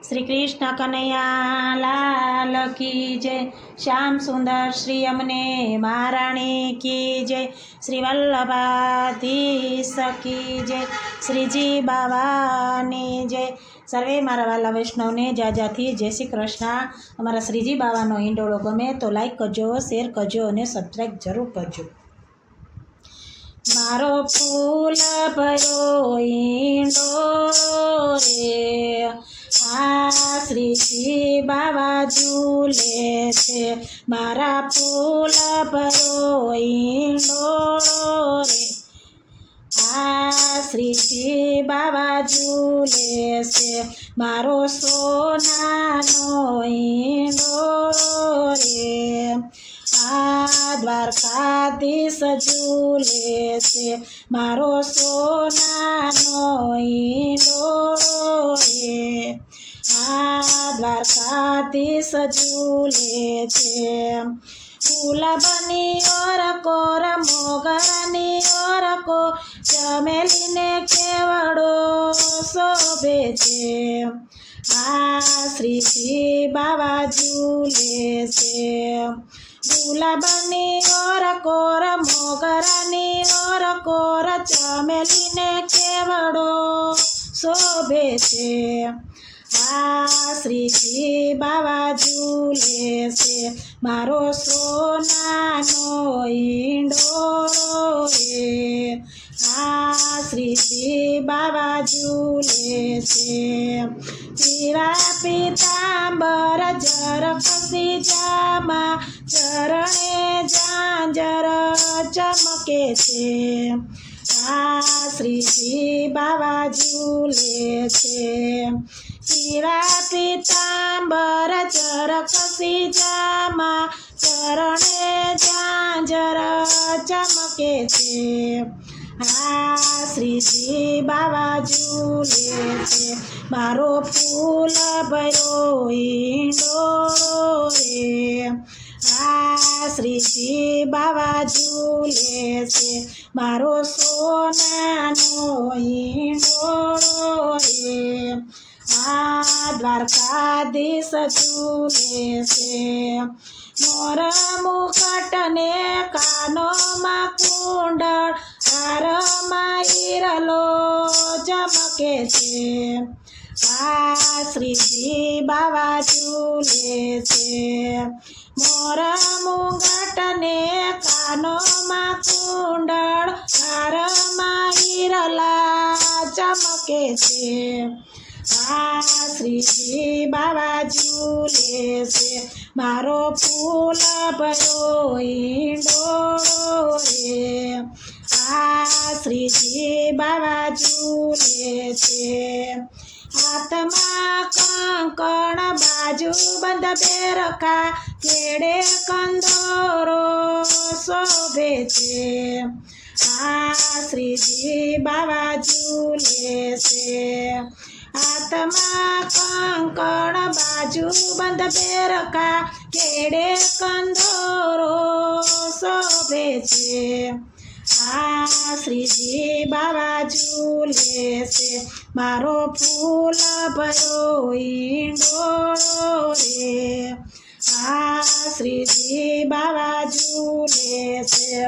श्री कृष्ण कन्हैया लाल की जय। श्याम सुंदर श्री अमने महाराणी की जय। श्री वल्लभाधीश की जय। श्रीजी बाबानी जय। सर्वे मारा वाला वैष्णव ने जाजाथी जय श्री कृष्ण। अमरा श्रीजी बाबानो ईंडोळो गमे तो लाइक करजो, शेर करजो और सब्सक्राइब जरूर करजो। मारो फूल भरो ईंडो रे, आ श्रीजी बाबा झूले छे। मारा फूल भरो ईंडो रे, आ श्रीजी बाबा झूले छे। मारो सोनानो ईंडो रे, आ द्वारकाधीश झूले छे। मारो सोनानो ईंडो रे, आ द्वारकाधीश झूले छे। गुलाबनी और कोर मोगरानी और को चमेली ने केवड़ो शोभे छे। आ श्रीजी बाबा झूले छे। गुलाबनी और कोर मोगरानी और कोर चमेली ने केवड़ो शोभे छे। आ श्रीजी बाबा झूले छे। मारो सोनानो ईंडो रे, आ श्रीजी बाबा झूले छे। पीरा पीतांबर जर खसी जामा, चरणे झांझर चमके छे। आ श्रीजी बाबा झूले छे। पीरा पीतांबर जर खसी जामा, चरणे झांझर चमके छे। आ श्रीजी बाबा झूले छे। मारो फूल भरो ईंडो रे, आ श्रीजी बाबा झूले छे। मारो सोनानो ईंडो रे, आ द्वारकाधीश झूले छे। मोर मुकुट ने कानो मा कुंडल, हार मा हीरलो चमके छे। आ श्रीजी बाबा झूले छे। मोर मुकुट ने कानो मा कुंडल, हार मा हीरला चमके छे। आ श्रीजी बाबा झूले छे। मारो फूल भरो ईंडो रे, आ श्रीजी बाबा झूले छे। हाथमा कंकण बाजू बंद बेरखा, केड़े कंदोरो शोभे छे। आ श्रीजी बाबा झूले छे। हाथमा कंकण बाजू बंद बेरखा, केड़े कंदोरो शोभे छे। आ श्रीजी बाबा झूले छे। मारो फूल भरो ईंडो रे, आ श्रीजी बाबा झूले छे।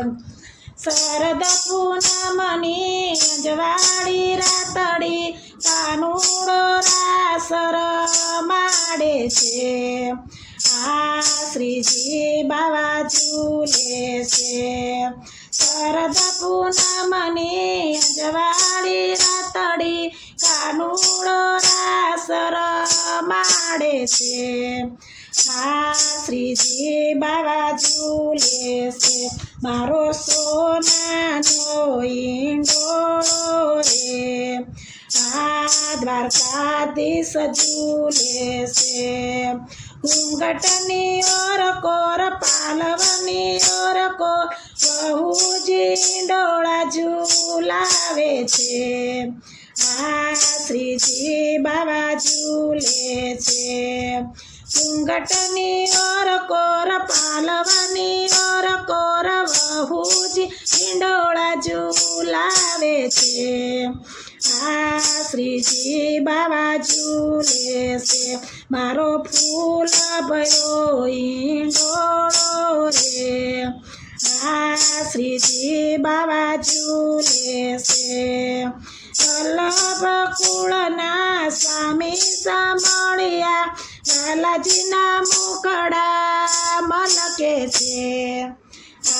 शरद पूनमनी अंजवाड़ी रातड़ी, कानूड़ो रास रमाड़े छे। आ श्रीजी बाबा झूले छे। शरद पूनमनी अंजवाड़ी रातड़ी, कानूड़ो रास रमाड़े छे। आ श्रीजी बाबा झूले छे। मारो सोनानो ईंडो रे, आ द्वारकाधीश झूले छे। घूंघटनी और कोर पालवनी और को बहुजी डोळा झूलावे छे। आ श्रीजी बाबा झूले छे। घूंघटनी और कोर पालवनी और कोर बहुजी डोळा झूलावे छे। આ શ્રીજી બાવા ઝૂલે છે મારો ફૂલ ભયો ઈંડોળો રે આ શ્રીજી બાવા ઝૂલે છે વલ્લભ કુળના સ્વામી સાંભળ્યા લાલાજીના મુખડા મલકે છે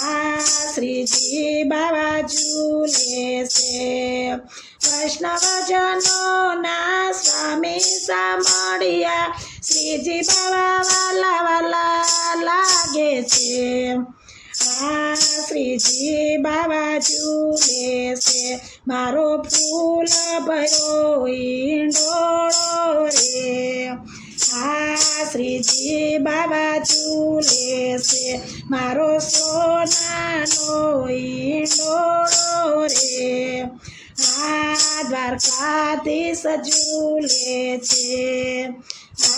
આ શ્રીજી બાવા ઝૂલે છે વૈષ્ણવજનોના સ્વામી સાંભળ્યા શ્રીજી બાવા વાલા વાલા લાગે છે આ શ્રીજી બાવા ઝૂલે છે મારો ફૂલ ભયો ઈંડોળો રે આ શ્રીજી બાવા ઝૂલે છે મારો સોનાનો ઈંડોળો રે આ દ્વારકાધીશ ઝૂલે છે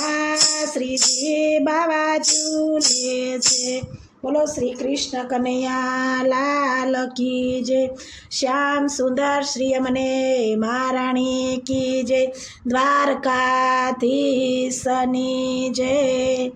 આ શ્રીજી બાવા ઝૂલે છે બોલો શ્રી કૃષ્ણ કનૈયા લાલ કી જય શ્યામ સુંદર શ્રી અમને મહારાણી કી જય દ્વારકાધીશની જય